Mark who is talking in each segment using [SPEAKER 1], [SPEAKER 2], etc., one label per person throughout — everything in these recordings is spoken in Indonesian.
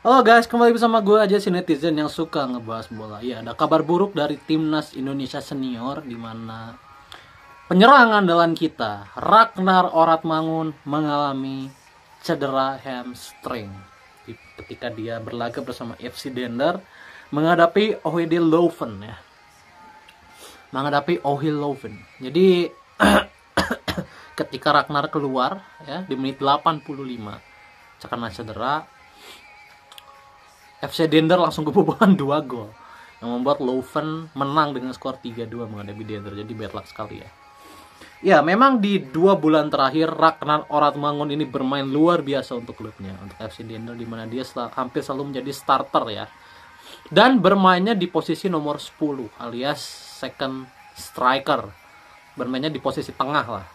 [SPEAKER 1] Halo guys, kembali bersama gue aja si netizen yang suka ngebahas bola. Ya, ada kabar buruk dari timnas Indonesia senior di mana penyerang andalan kita, Ragnar Oratmangun, mengalami cedera hamstring ketika dia berlaga bersama FC Dender menghadapi OHL Leuven ya. Menghadapi OHL Leuven. Jadi ketika Ragnar keluar ya di menit 85 karena cedera, FC Dender langsung kebobolan 2 gol yang membuat Leuven menang dengan skor 3-2 menghadapi Dender. Jadi bad luck sekali ya. Ya, memang di 2 bulan terakhir Ragnar Oratmangun ini bermain luar biasa untuk klubnya, untuk FC Dender, di mana dia hampir selalu menjadi starter ya. Dan bermainnya di posisi nomor 10 alias second striker. Bermainnya di posisi tengah lah.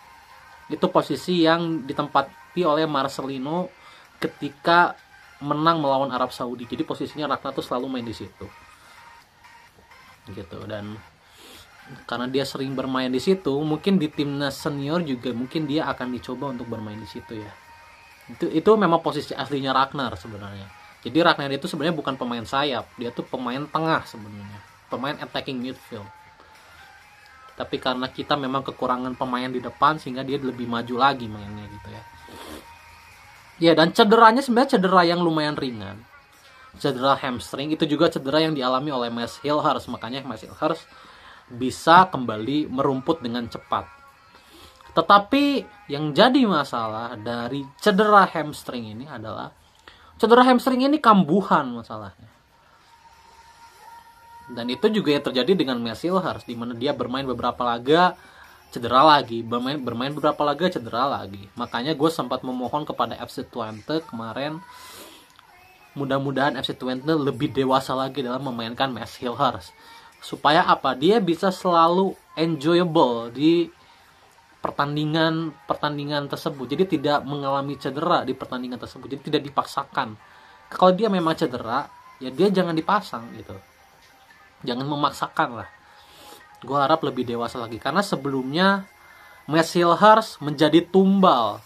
[SPEAKER 1] Itu posisi yang ditempati oleh Marcelino ketika menang melawan Arab Saudi. Jadi posisinya Ragnar tuh selalu main di situ. Gitu. Dan karena dia sering bermain di situ, mungkin di timnas senior juga mungkin dia akan dicoba untuk bermain di situ ya. Itu memang posisi aslinya Ragnar sebenarnya. Jadi Ragnar itu sebenarnya bukan pemain sayap, dia tuh pemain tengah sebenarnya, pemain attacking midfield. Tapi karena kita memang kekurangan pemain di depan sehingga dia lebih maju lagi mainnya gitu ya. Ya, dan cederanya sebenarnya cedera yang lumayan ringan. Cedera hamstring itu juga cedera yang dialami oleh Mads Hilhers, makanya Mads Hilhers bisa kembali merumput dengan cepat. Tetapi yang jadi masalah dari cedera hamstring ini adalah cedera hamstring ini kambuhan masalahnya. Dan itu juga yang terjadi dengan Mads Hilhers, di mana dia bermain beberapa laga cedera lagi, bermain beberapa laga cedera lagi. Makanya gue sempat memohon kepada FC Twente kemarin, mudah-mudahan FC Twente lebih dewasa lagi dalam memainkan Mads Hilhers. Supaya apa? Dia bisa selalu enjoyable di pertandingan tersebut. Jadi tidak mengalami cedera di pertandingan tersebut. Jadi tidak dipaksakan. Kalau dia memang cedera, ya dia jangan dipasang gitu. Jangan memaksakan lah. Gue harap lebih dewasa lagi. Karena sebelumnya Mads Hilhers menjadi tumbal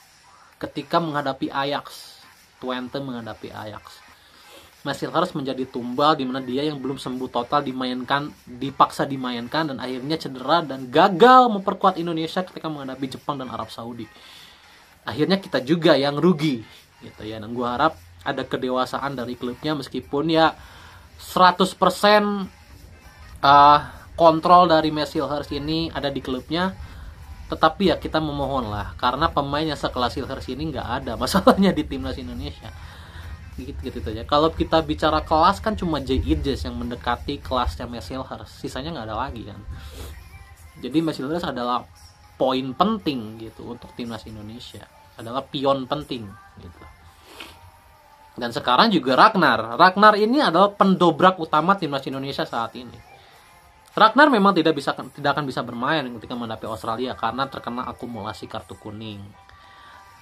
[SPEAKER 1] ketika menghadapi Ajax. Twente menghadapi Ajax. Mads Hilhers menjadi tumbal di mana dia yang belum sembuh total dipaksa dimainkan dan akhirnya cedera dan gagal memperkuat Indonesia ketika menghadapi Jepang dan Arab Saudi. Akhirnya kita juga yang rugi gitu ya. Dan gue harap ada kedewasaan dari klubnya meskipun ya 100% kontrol dari Mads Hilhers ini ada di klubnya. Tetapi ya kita memohon lah, karena pemain yang sekelas Hilhers ini nggak ada masalahnya di timnas Indonesia. Gitu aja. Kalau kita bicara kelas kan cuma Jay Idjes yang mendekati kelasnya Mads Hilhers, sisanya nggak ada lagi kan. Jadi Mads Hilhers adalah poin penting gitu untuk timnas Indonesia, adalah pion penting gitu. Dan sekarang juga Ragnar ini adalah pendobrak utama timnas Indonesia saat ini. Ragnar memang tidak akan bisa bermain ketika menghadapi Australia karena terkena akumulasi kartu kuning.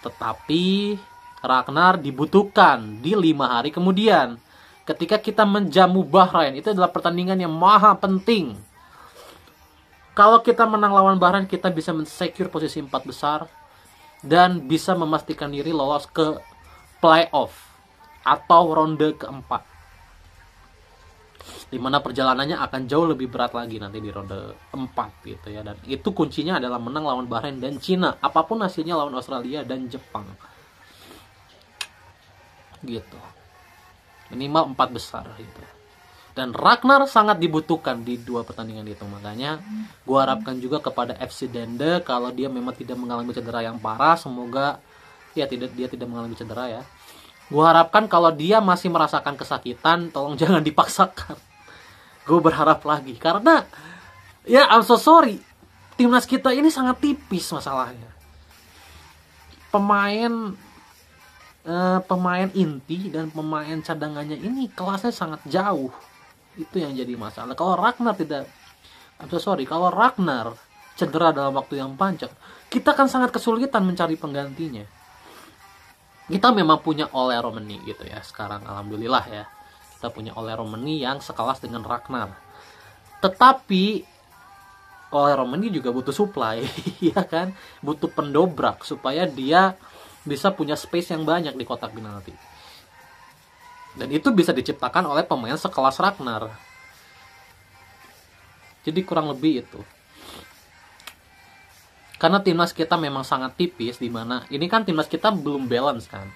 [SPEAKER 1] Tetapi Ragnar dibutuhkan di 5 hari kemudian ketika kita menjamu Bahrain. Itu adalah pertandingan yang maha penting. Kalau kita menang lawan Bahrain, kita bisa men-secure posisi 4 besar dan bisa memastikan diri lolos ke playoff atau ronde keempat, dimana perjalanannya akan jauh lebih berat lagi nanti di ronde 4 gitu ya. Dan itu kuncinya adalah menang lawan Bahrain dan Cina, apapun hasilnya lawan Australia dan Jepang gitu, minimal 4 besar gitu. Dan Ragnar sangat dibutuhkan di 2 pertandingan itu. Makanya gue harapkan juga kepada FC Dende, kalau dia memang tidak mengalami cedera yang parah, semoga dia tidak mengalami cedera ya. Gue harapkan kalau dia masih merasakan kesakitan, tolong jangan dipaksakan. Gue berharap lagi, karena ya I'm so sorry, timnas kita ini sangat tipis masalahnya. Pemain inti dan pemain cadangannya ini kelasnya sangat jauh. Itu yang jadi masalah. Kalau Ragnar kalau Ragnar cedera dalam waktu yang panjang, kita kan sangat kesulitan mencari penggantinya. Kita memang punya Ole Romani gitu ya sekarang, alhamdulillah ya. Kita punya Ole Romani yang sekelas dengan Ragnar. Tetapi Ole Romani juga butuh supply, ya kan? Butuh pendobrak supaya dia bisa punya space yang banyak di kotak penalti. Dan itu bisa diciptakan oleh pemain sekelas Ragnar. Jadi kurang lebih itu. Karena timnas kita memang sangat tipis, dimana ini kan timnas kita belum balance kan.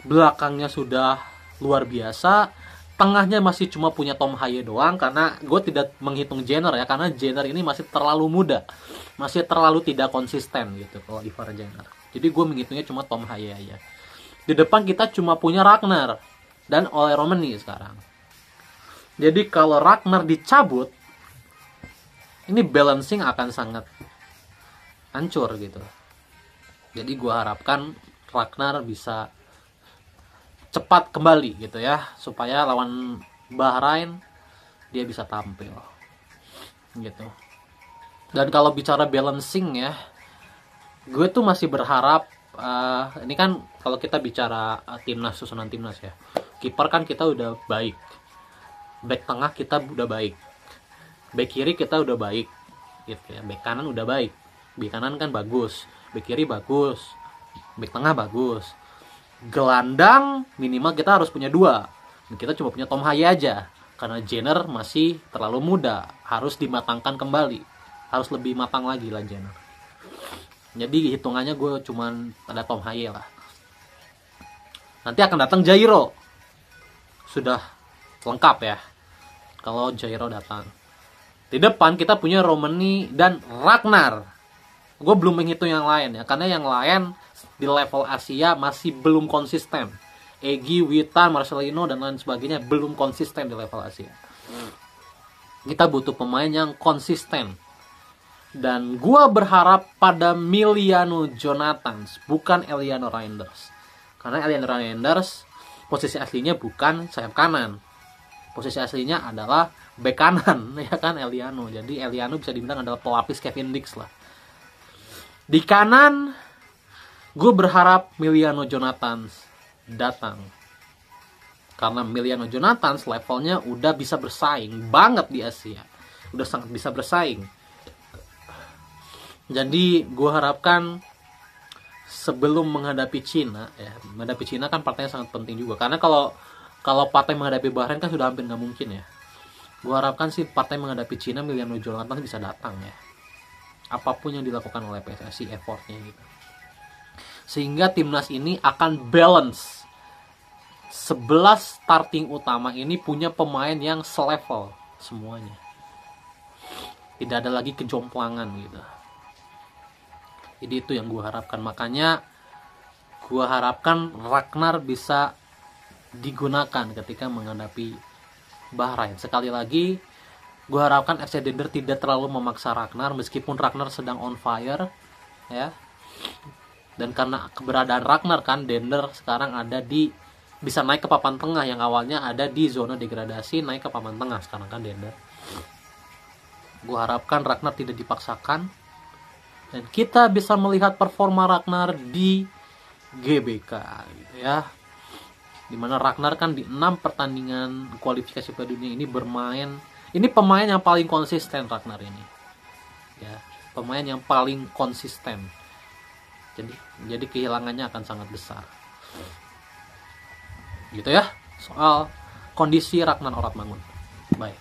[SPEAKER 1] Belakangnya sudah luar biasa, tengahnya masih cuma punya Tom Haye doang, karena gue tidak menghitung Jenner ya, karena Jenner ini masih terlalu muda, masih terlalu tidak konsisten gitu kalau Ivar Jenner. Jadi gue menghitungnya cuma Tom Haye aja. Di depan kita cuma punya Ragnar dan Ole Romani sekarang. Jadi kalau Ragnar dicabut, ini balancing akan sangat hancur gitu. Jadi gue harapkan Ragnar bisa cepat kembali gitu ya, supaya lawan Bahrain dia bisa tampil gitu. Dan kalau bicara balancing ya, gue tuh masih berharap ini kan kalau kita bicara timnas, susunan timnas ya, kiper kan kita udah baik, back tengah kita udah baik, back kiri kita udah baik gitu ya, back kanan udah baik. Back kanan kan bagus, back kiri bagus, back tengah bagus. Gelandang minimal kita harus punya 2. Kita cuma punya Tom Haye aja, karena Jenner masih terlalu muda, harus dimatangkan kembali, harus lebih matang lagi lah Jenner. Jadi hitungannya gue cuman ada Tom Haye lah. Nanti akan datang Jairo, sudah lengkap ya kalau Jairo datang. Di depan kita punya Romani dan Ragnar. Gue belum menghitung yang lain ya, karena yang lain di level Asia masih belum konsisten. Egy, Witan, Marcelino dan lain sebagainya belum konsisten di level Asia. Kita butuh pemain yang konsisten. Dan gue berharap pada Emiliano Jonathans, bukan Eliano Reinders. Karena Eliano Reinders posisi aslinya bukan sayap kanan. Posisi aslinya adalah bek kanan, ya kan Eliano. Jadi Eliano bisa dibilang adalah pelapis Kevin Dix lah. Di kanan, gue berharap Emiliano Jonathans datang. Karena Emiliano Jonathans levelnya udah bisa bersaing banget di Asia. Udah sangat bisa bersaing. Jadi gue harapkan sebelum menghadapi Cina, ya, menghadapi Cina kan partainya sangat penting juga. Karena kalau partai menghadapi Bahrain kan sudah hampir nggak mungkin ya. Gue harapkan sih partai menghadapi Cina, Emiliano Jonathans bisa datang ya. Apapun yang dilakukan oleh PSSI, effortnya gitu. Sehingga timnas ini akan balance. 11 starting utama ini punya pemain yang selevel semuanya. Tidak ada lagi kejomplangan gitu. Jadi itu yang gue harapkan. Makanya gue harapkan Ragnar bisa digunakan ketika menghadapi Bahrain. Sekali lagi, gue harapkan FC Dender tidak terlalu memaksa Ragnar, meskipun Ragnar sedang on fire ya. Dan karena keberadaan Ragnar kan, Dender sekarang bisa naik ke papan tengah, yang awalnya ada di zona degradasi, naik ke papan tengah sekarang kan Dender. Gue harapkan Ragnar tidak dipaksakan, dan kita bisa melihat performa Ragnar di GBK gitu ya. Dimana Ragnar kan di 6 pertandingan kualifikasi Piala Dunia ini bermain. Ini pemain yang paling konsisten Ragnar ini. Ya, pemain yang paling konsisten. Jadi kehilangannya akan sangat besar. Gitu ya, soal kondisi Ragnar Oratmangun. Baik.